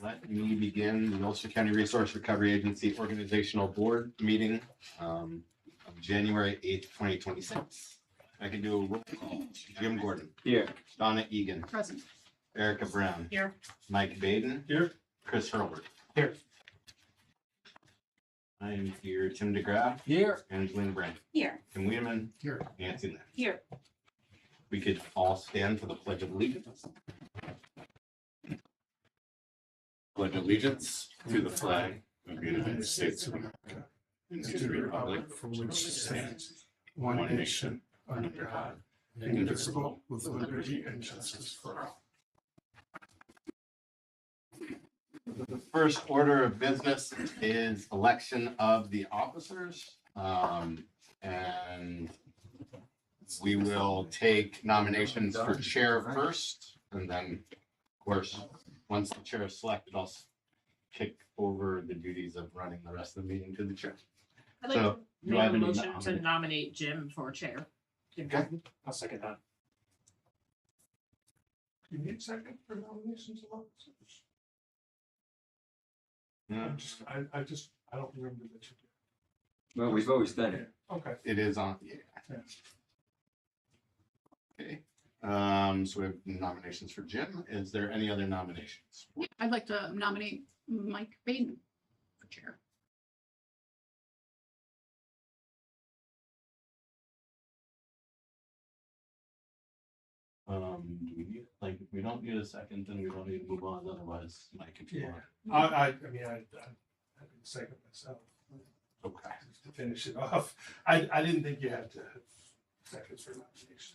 let me begin the Ulster County Resource Recovery Agency Organizational Board meeting of January 8th, 2026. I can do a roll call. Jim Gordon. Here. Donna Egan. Present. Erica Brown. Here. Mike Baden. Here. Chris Hurlbert. Here. I am here. Tim DeGraff. Here. Angelina Brandt. Here. Tim Wiedemann. Here. Nancy Lynn. Here. We could all stand for the Pledge of Allegiance. Pledge allegiance to the flag of the United States of America and to the republic for which it stands, one nation, under God, indivisible, with liberty and justice for all. The first order of business is election of the officers. And we will take nominations for chair first, and then, of course, once the chair is selected, I'll kick over the duties of running the rest of the meeting to the chair. I'd like So, to do make I a have any motion to nominations? nominate Jim for chair. Jim Okay. Gordon. I'll second that. You need a second for nominations of officers? Yeah, I don't remember that you Well, we've always done it. did. Okay. it is on, yeah. Yeah. Okay, so we have nominations for Jim. Is there any other nominations? I'd like to nominate Mike Baden for chair. Do we need, like, if we don't need a second, then we don't need to move on, otherwise, Mike, if you Yeah. want. I mean, I did the second myself Okay. just to finish it off. I didn't think you had to have seconds for nominations.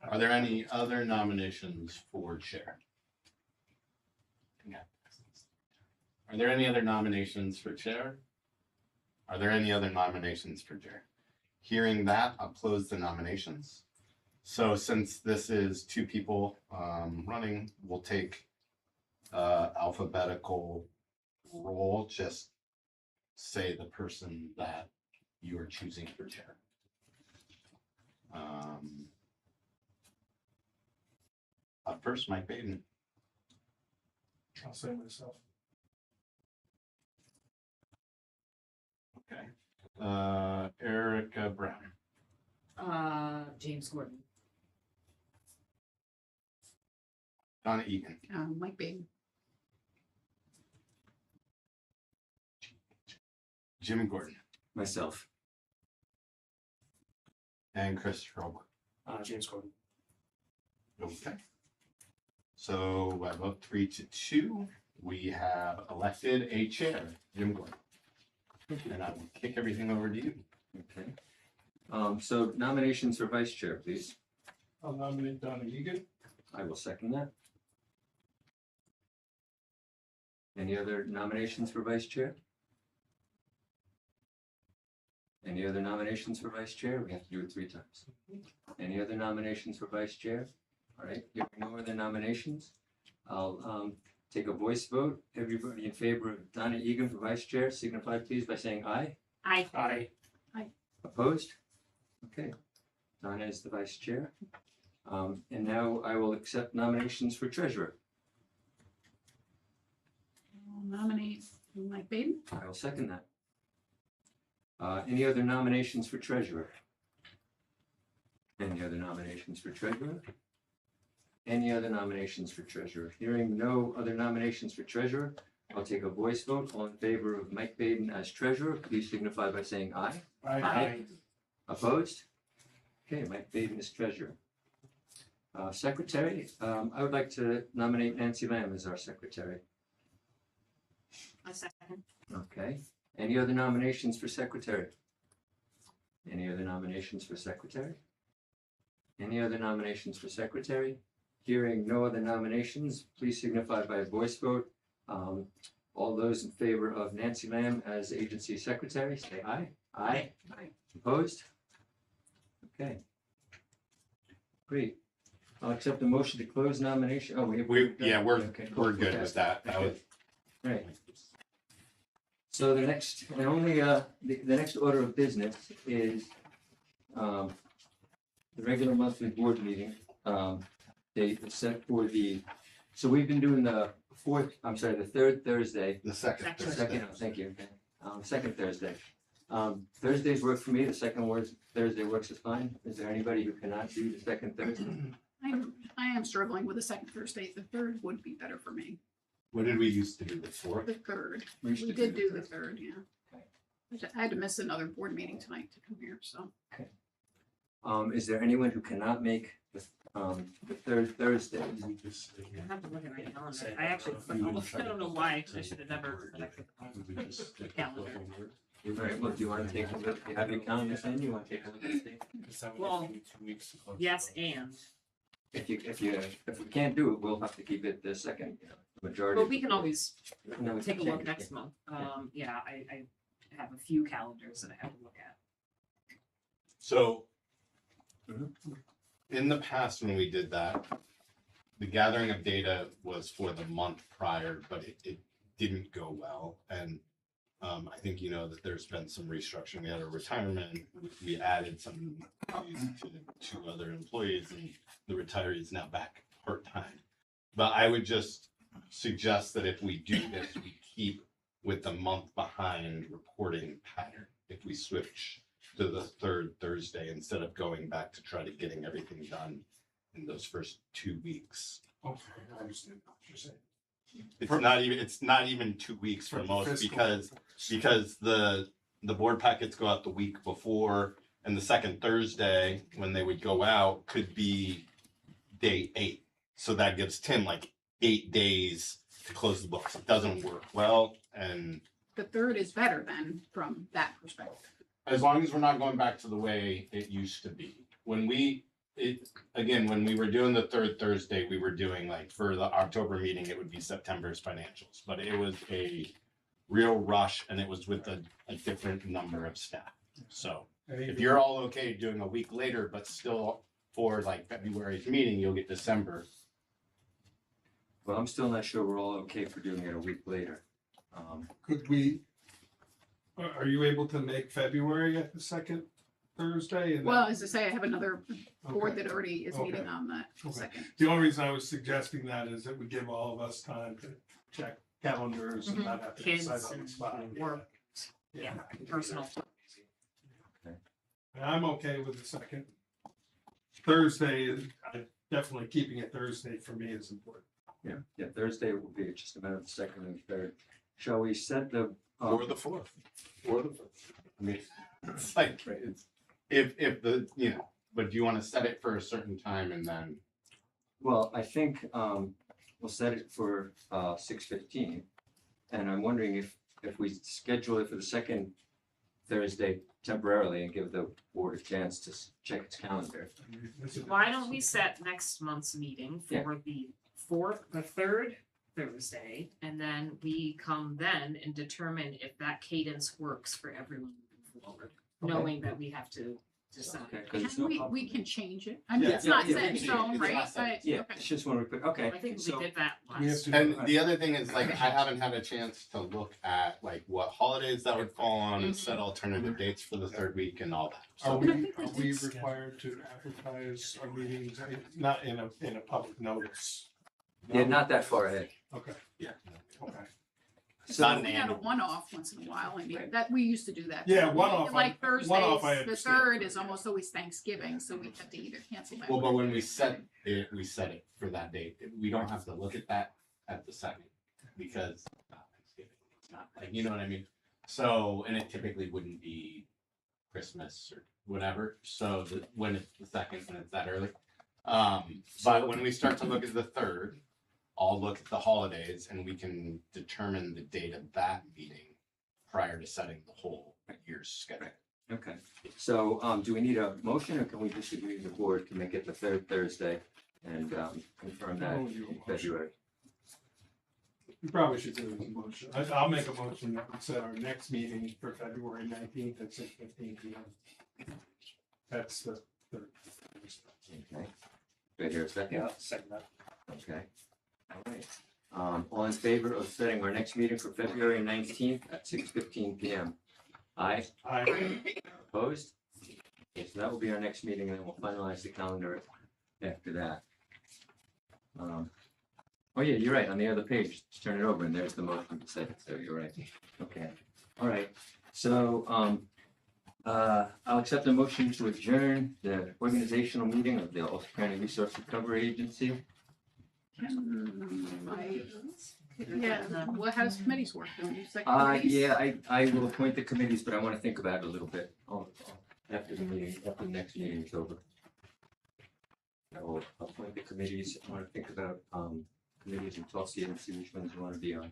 Are there any other nominations for chair? Yeah. Are there any other nominations for chair? Are there any other nominations for chair? Hearing that, I'll close the nominations. So since this is two people running, we'll take alphabetical roll, just say the person that you are choosing for chair. Up first, Mike Baden. I'll say myself. Okay. Erica Brown. James Gordon. Donna Egan. Mike Baden. Jim Gordon. Myself. And Chris Hurlbert. James Gordon. Okay. So by vote 3-2, we have elected a chair, Jim Gordon. And I will kick everything over to you. Okay. So nominations for vice chair, please. I'll nominate Donna Egan. I will second that. Any other nominations for vice chair? Any other nominations for vice chair? We have to do it 3 times. Any other nominations for vice chair? All right, hearing no other nominations, I'll take a voice vote. Everybody in favor of Donna Egan for vice chair, signify please by saying aye. Aye. Aye. Opposed? Okay, Donna is the vice chair. And now I will accept nominations for treasurer. I'll nominate Mike Baden. I will second that. Any other nominations for treasurer? Any other nominations for treasurer? Any other nominations for treasurer? Hearing no other nominations for treasurer, I'll take a voice vote. All in favor of Mike Baden as treasurer, please signify by saying aye. Aye. Opposed? Okay, Mike Baden is treasurer. Secretary, I would like to nominate Nancy Lamb as our secretary. A second. Okay. Any other nominations for secretary? Any other nominations for secretary? Any other nominations for secretary? Hearing no other nominations, please signify by a voice vote. All those in favor of Nancy Lamb as agency secretary, say aye. Aye. Aye. Opposed? Okay. Great. I'll accept the motion to close nomination. Oh, We're okay. good with that. That was Right. So the next, and only, the next order of business is, the regular monthly board meeting. Date is set for so we've been doing the fourth, I'm sorry, the third Thursday, The second. Second. Thursday. second, oh, thank you, okay. Second Thursday. Thursdays work for me, the second Thursday works just fine. Is there anybody who cannot do the second Thursday? I am struggling with the second Thursday. The third would be better for me. What did we used to do, the fourth? The third. We used We to did do the the third, yeah. Okay. I had to miss another board meeting tonight to come here, so. Is there anyone who cannot make the third Thursday? I have to look at my calendar. I actually, I don't know why, I should have never connected the calendar. All right, well, do you want to take a look? You have your calendar, and you want to take a look at the date? Well, yes, and, If we can't do it, we'll have to keep it the second, majority. but we can always No, we take a can't. look next month. Yeah, I have a few calendars that I have to look at. So, Mhm. in the past, when we did that, the gathering of data was for the month prior, but it didn't go well. And I think you know that there's been some restructuring. We had a retirement, we added some employees to two other employees, and the retiree is now back part-time. But I would just suggest that if we do this, we keep with the month behind reporting pattern. If we switch to the third Thursday instead of going back to try to getting everything done in those first 2 weeks. okay, I understand what you're saying. It's not even 2 weeks for For most fiscal. because the board packets go out the week before, and the second Thursday when they would go out could be day 8. So that gives Tim like 8 days to close the books. It doesn't work well, and The third is better than from that perspective. as long as we're not going back to the way it used to be. When we were doing the third Thursday, we were doing like for the October meeting, it would be September's financials, but it was a real rush and it was with a different number of staff. So if you're all okay doing a week later, but still for like February's meeting, you'll get December. Well, I'm still not sure we're all okay for doing it a week later. Could we, are you able to make February at the second Thursday? and Well, then- as I say, I have another board Okay. that already is meeting Okay. on that Okay. second. The only reason I was suggesting that is that we give all of us time to check calendars and not have to Kids decide on the and spot. work. Yeah, personal. And I'm okay with the second. Thursday, definitely keeping it Thursday for me is important. Yeah, Thursday will be just a matter of the second and third. Shall we set the? Or the fourth. Or the fifth. I mean, it's like, it's, if the, but do you want to set it for a certain time and then? Well, I think we'll set it for 6:15. And I'm wondering if we schedule it for the second Thursday temporarily and give the board a chance to check its calendar. Why don't we set next month's meeting Yeah. for the third Thursday, and then we come then and determine if that cadence works for everyone moving forward, Okay. knowing that we have to decide. Okay, 'cause it's And no we can change it. I mean, Yeah, it's not yeah, set in we can stone, change it. right? It's not set. But, Yeah, okay. it's just when we put, okay. I think we so- did that We have last. to- And the other thing is like, I haven't had a chance to look at like what holidays that would fall on and set alternative dates for the third week and all that. Are So we required to advertise our meetings, not in a public notice? Yeah, not that far ahead. Okay, yeah. okay. It's So not if an we had a annual. one-off once in a while, I mean, Right. that, we used to do that. Yeah, one-off, Like one-off Thursdays, I the understand. third is almost always Thanksgiving, so we have to either cancel that. Well, but when we set it for that date. We don't have to look at that at the second because it's not Thanksgiving. It's not like, you know what I mean? So, and it typically wouldn't be Christmas or whatever. So when it's the second, when it's that early. But when we start to look at the third, I'll look at the holidays and we can determine the date of that meeting prior to setting the whole year's schedule. Okay, so do we need a motion or can we just agree the board can make it the third Thursday and confirm that Oh, you in motion. February? We probably should do a motion. I'll make a motion that we set our next meeting for February 19th at 6:15 p.m. That's the third. Okay. Do I hear a second? second that. Okay. All right. All in favor of setting our next meeting for February 19th at 6:15 p.m.? Aye. Opposed? Okay, so that will be our next meeting and then we'll finalize the calendar after that. Oh, yeah, you're right, on the other page, just turn it over and there's the motion to secretary, you're right. Okay, all right, so, I'll accept a motion to adjourn the organizational meeting of the Ulster County Resource Recovery Agency. Yeah, well, how does committees work? Don't you second committees? Yeah, I will appoint the committees, but I wanna think about it a little bit, after the meeting, after the next meeting is over. I will appoint the committees, I wanna think about, committees and talk to you and see which ones you wanna be on.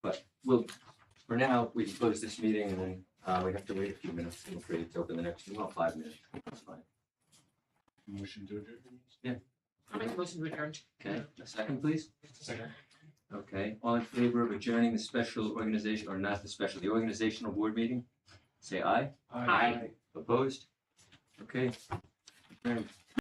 But for now, we can close this meeting and then, we have to wait a few minutes, I'm afraid to open the next, 5 minutes, that's fine. Motion to adjourn? I'll make a motion to adjourn. Okay, a second, please? Second. Okay, all in favor of adjourning the special organization, or not the special, the organizational board meeting? Say aye. Aye. Opposed? Okay. Adjourned.